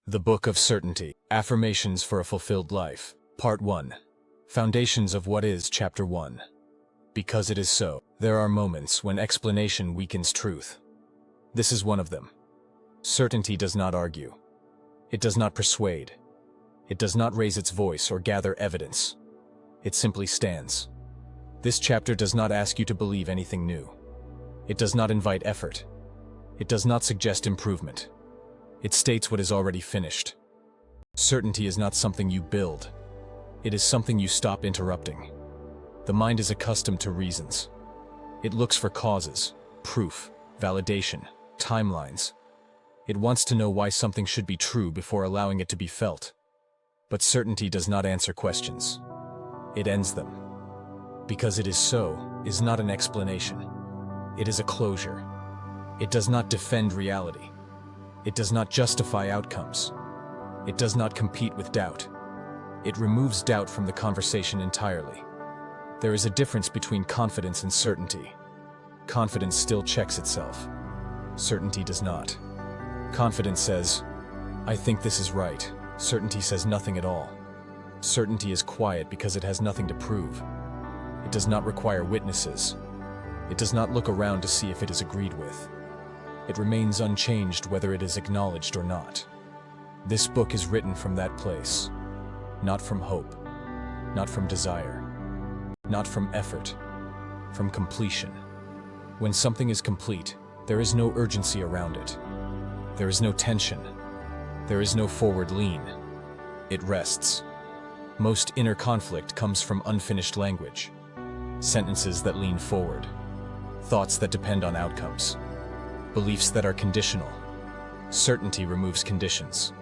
The Book of Certainty, Affirmations for a Fulfilled Life, Part 1. Foundations of What Is, Chapter 1. Because it is so, there are moments when explanation weakens truth. This is one of them. Certainty does not argue. It does not persuade. It does not raise its voice or gather evidence. It simply stands. This chapter does not ask you to believe anything new. It does not invite effort. It does not suggest improvement. It states what is already finished. Certainty is not something you build. It is something you stop interrupting. The mind is accustomed to reasons. It looks for causes, proof, validation, timelines. It wants to know why something should be true before allowing it to be felt. But certainty does not answer questions. It ends them. Because it is so is not an explanation. It is a closure. It does not defend reality. It does not justify outcomes. It does not compete with doubt. It removes doubt from the conversation entirely. There is a difference between confidence and certainty. Confidence still checks itself. Certainty does not. Confidence says, "I think this is right." Certainty says nothing at all. Certainty is quiet because it has nothing to prove. It does not require witnesses. It does not look around to see if it is agreed with. It remains unchanged whether it is acknowledged or not. This book is written from that place. Not from hope. Not from desire. Not from effort. From completion. When something is complete, there is no urgency around it. There is no tension. There is no forward lean. It rests. Most inner conflict comes from unfinished language. Sentences that lean forward. Thoughts that depend on outcomes. Beliefs that are conditional. Certainty removes conditions.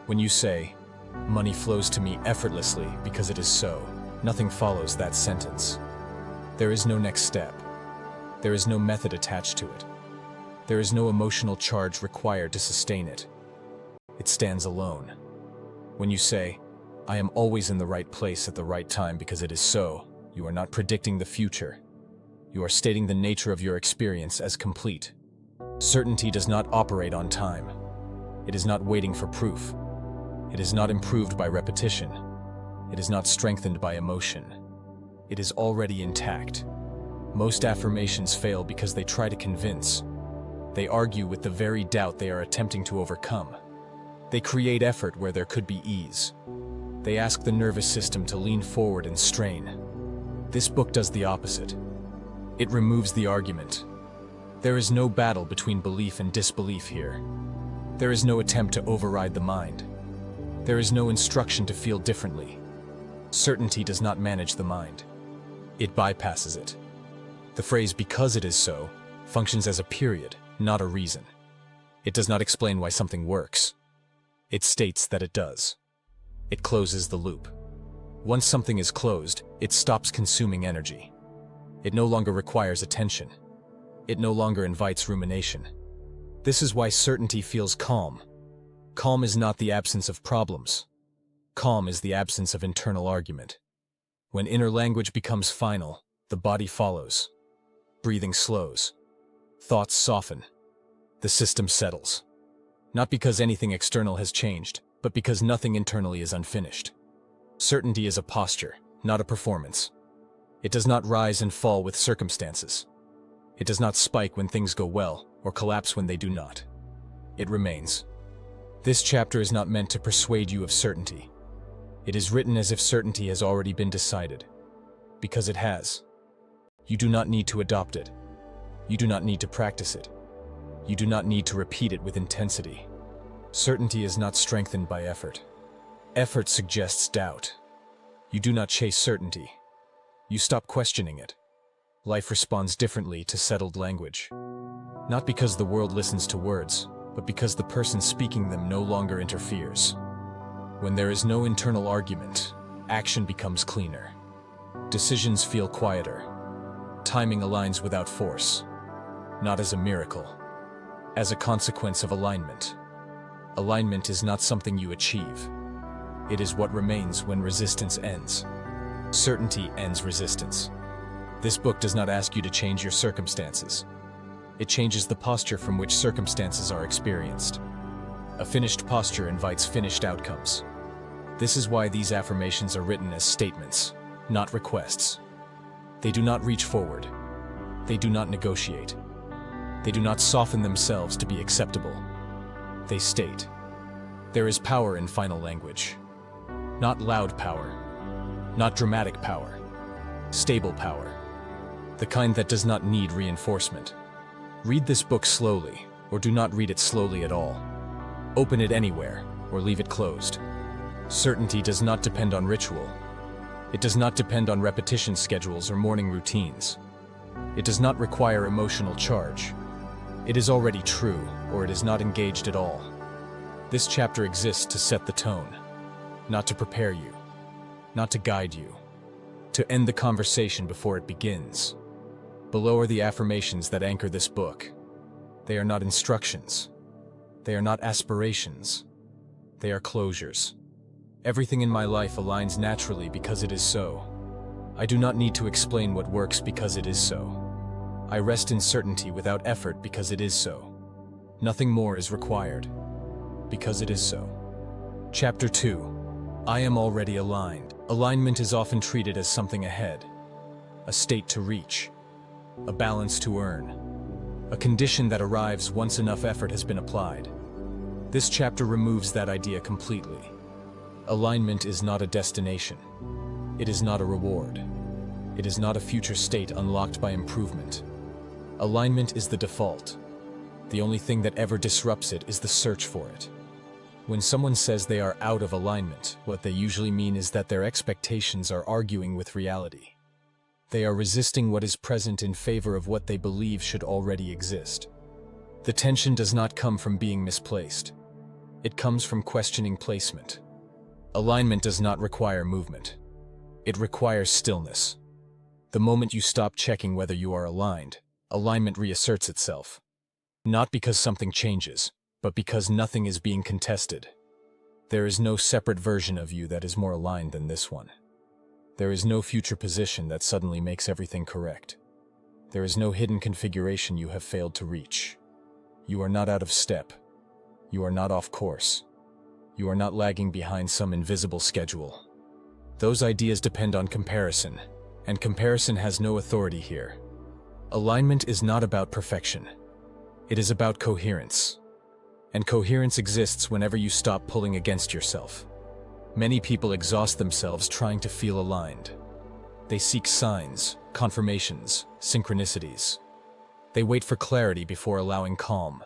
When you say, "Money flows to me effortlessly because it is so," nothing follows that sentence. There is no next step. There is no method attached to it. There is no emotional charge required to sustain it. It stands alone. When you say, "I am always in the right place at the right time because it is so," you are not predicting the future. You are stating the nature of your experience as complete. Certainty does not operate on time. It is not waiting for proof. It is not improved by repetition. It is not strengthened by emotion. It is already intact. Most affirmations fail because they try to convince. They argue with the very doubt they are attempting to overcome. They create effort where there could be ease. They ask the nervous system to lean forward and strain. This book does the opposite. It removes the argument. There is no battle between belief and disbelief here. There is no attempt to override the mind. There is no instruction to feel differently. Certainty does not manage the mind. It bypasses it. The phrase "because it is so" functions as a period, not a reason. It does not explain why something works. It states that it does. It closes the loop. Once something is closed, it stops consuming energy. It no longer requires attention. It no longer invites rumination. This is why certainty feels calm. Calm is not the absence of problems. Calm is the absence of internal argument. When inner language becomes final, the body follows. Breathing slows. Thoughts soften. The system settles. Not because anything external has changed, but because nothing internally is unfinished. Certainty is a posture, not a performance. It does not rise and fall with circumstances. It does not spike when things go well, or collapse when they do not. It remains. This chapter is not meant to persuade you of certainty. It is written as if certainty has already been decided. Because it has. You do not need to adopt it. You do not need to practice it. You do not need to repeat it with intensity. Certainty is not strengthened by effort. Effort suggests doubt. You do not chase certainty. You stop questioning it. Life responds differently to settled language. Not because the world listens to words, but because the person speaking them no longer interferes. When there is no internal argument, action becomes cleaner. Decisions feel quieter. Timing aligns without force. Not as a miracle. As a consequence of alignment. Alignment is not something you achieve. It is what remains when resistance ends. Certainty ends resistance. This book does not ask you to change your circumstances. It changes the posture from which circumstances are experienced. A finished posture invites finished outcomes. This is why these affirmations are written as statements, not requests. They do not reach forward. They do not negotiate. They do not soften themselves to be acceptable. They state, there is power in final language. Not loud power, not dramatic power, stable power, the kind that does not need reinforcement. Read this book slowly, or do not read it slowly at all. Open it anywhere, or leave it closed. Certainty does not depend on ritual. It does not depend on repetition schedules or morning routines. It does not require emotional charge. It is already true, or it is not engaged at all. This chapter exists to set the tone, not to prepare you, not to guide you, to end the conversation before it begins. Below are the affirmations that anchor this book. They are not instructions. They are not aspirations. They are closures. Everything in my life aligns naturally because it is so. I do not need to explain what works because it is so. I rest in certainty without effort because it is so. Nothing more is required because it is so. Chapter 2. I am already aligned. Alignment is often treated as something ahead, a state to reach, a balance to earn, a condition that arrives once enough effort has been applied. This chapter removes that idea completely. Alignment is not a destination. It is not a reward. It is not a future state unlocked by improvement. Alignment is the default. The only thing that ever disrupts it is the search for it. When someone says they are out of alignment, what they usually mean is that their expectations are arguing with reality. They are resisting what is present in favor of what they believe should already exist. The tension does not come from being misplaced. It comes from questioning placement. Alignment does not require movement. It requires stillness. The moment you stop checking whether you are aligned, alignment reasserts itself. Not because something changes, but because nothing is being contested. There is no separate version of you that is more aligned than this one. There is no future position that suddenly makes everything correct. There is no hidden configuration you have failed to reach. You are not out of step. You are not off course. You are not lagging behind some invisible schedule. Those ideas depend on comparison, and comparison has no authority here. Alignment is not about perfection. It is about coherence. And coherence exists whenever you stop pulling against yourself. Many people exhaust themselves trying to feel aligned. They seek signs, confirmations, synchronicities. They wait for clarity before allowing calm.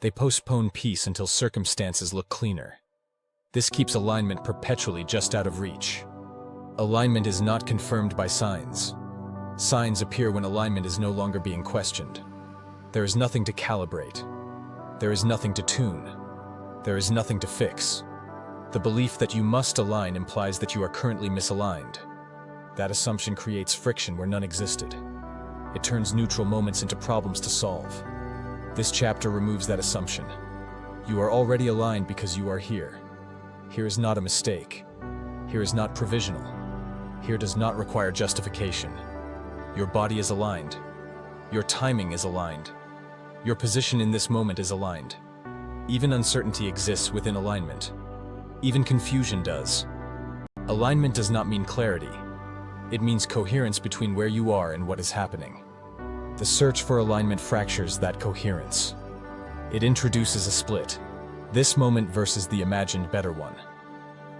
They postpone peace until circumstances look cleaner. This keeps alignment perpetually just out of reach. Alignment is not confirmed by signs. Signs appear when alignment is no longer being questioned. There is nothing to calibrate. There is nothing to tune. There is nothing to fix. The belief that you must align implies that you are currently misaligned. That assumption creates friction where none existed. It turns neutral moments into problems to solve. This chapter removes that assumption. You are already aligned because you are here. Here is not a mistake. Here is not provisional. Here does not require justification. Your body is aligned. Your timing is aligned. Your position in this moment is aligned. Even uncertainty exists within alignment. Even confusion does. Alignment does not mean clarity. It means coherence between where you are and what is happening. The search for alignment fractures that coherence. It introduces a split. This moment versus the imagined better one.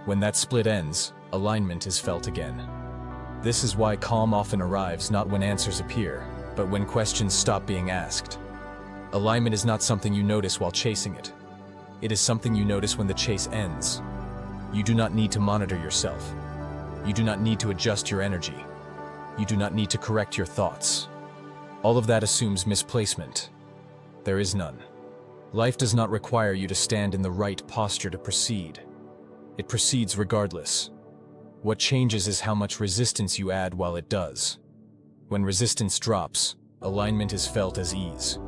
When that split ends, alignment is felt again. This is why calm often arrives not when answers appear, but when questions stop being asked. Alignment is not something you notice while chasing it. It is something you notice when the chase ends. You do not need to monitor yourself. You do not need to adjust your energy. You do not need to correct your thoughts. All of that assumes misplacement. There is none. Life does not require you to stand in the right posture to proceed. It proceeds regardless. What changes is how much resistance you add while it does. When resistance drops, alignment is felt as ease.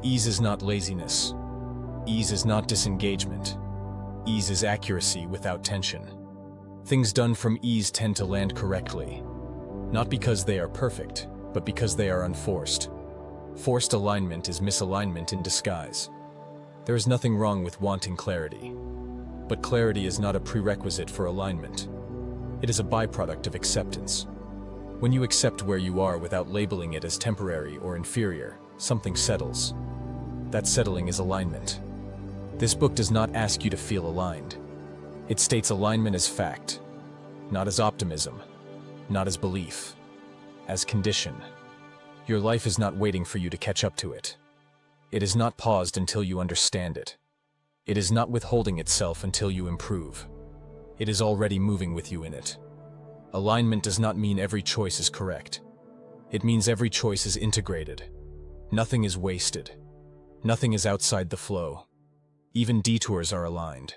Ease is not laziness. Ease is not disengagement. Ease is accuracy without tension. Things done from ease tend to land correctly. Not because they are perfect, but because they are unforced. Forced alignment is misalignment in disguise. There is nothing wrong with wanting clarity. But clarity is not a prerequisite for alignment. It is a byproduct of acceptance. When you accept where you are without labeling it as temporary or inferior, something settles. That settling is alignment. This book does not ask you to feel aligned. It states alignment as fact, not as optimism, not as belief, as condition. Your life is not waiting for you to catch up to it. It is not paused until you understand it. It is not withholding itself until you improve. It is already moving with you in it. Alignment does not mean every choice is correct. It means every choice is integrated. Nothing is wasted. Nothing is outside the flow. Even detours are aligned.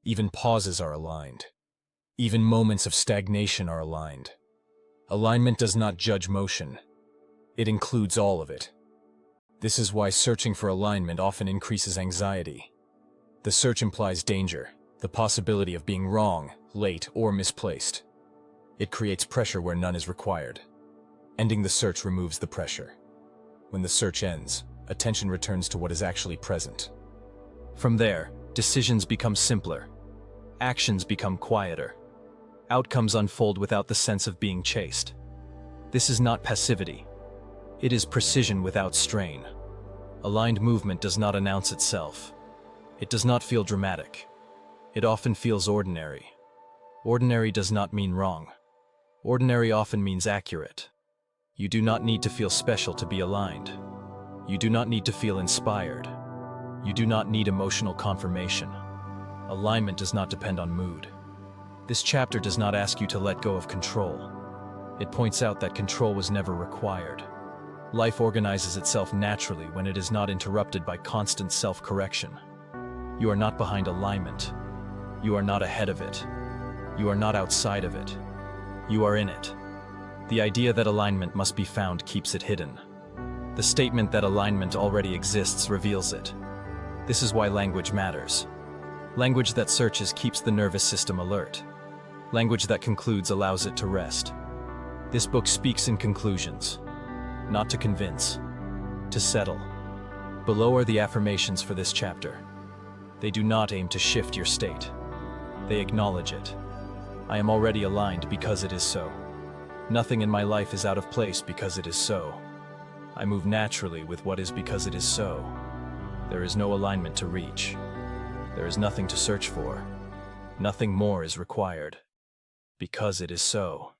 Even pauses are aligned. Even moments of stagnation are aligned. Alignment does not judge motion. It includes all of it. This is why searching for alignment often increases anxiety. The search implies danger, the possibility of being wrong, late, or misplaced. It creates pressure where none is required. Ending the search removes the pressure. When the search ends, attention returns to what is actually present. From there, decisions become simpler. Actions become quieter. Outcomes unfold without the sense of being chased. This is not passivity. It is precision without strain. Aligned movement does not announce itself. It does not feel dramatic. It often feels ordinary. Ordinary does not mean wrong. Ordinary often means accurate. You do not need to feel special to be aligned. You do not need to feel inspired. You do not need emotional confirmation. Alignment does not depend on mood. This chapter does not ask you to let go of control. It points out that control was never required. Life organizes itself naturally when it is not interrupted by constant self-correction. You are not behind alignment. You are not ahead of it. You are not outside of it. You are in it. The idea that alignment must be found keeps it hidden. The statement that alignment already exists reveals it. This is why language matters. Language that searches keeps the nervous system alert. Language that concludes allows it to rest. This book speaks in conclusions, not to convince, to settle. Below are the affirmations for this chapter. They do not aim to shift your state. They acknowledge it. I am already aligned because it is so. Nothing in my life is out of place because it is so. I move naturally with what is because it is so. There is no alignment to reach. There is nothing to search for. Nothing more is required. Because it is so.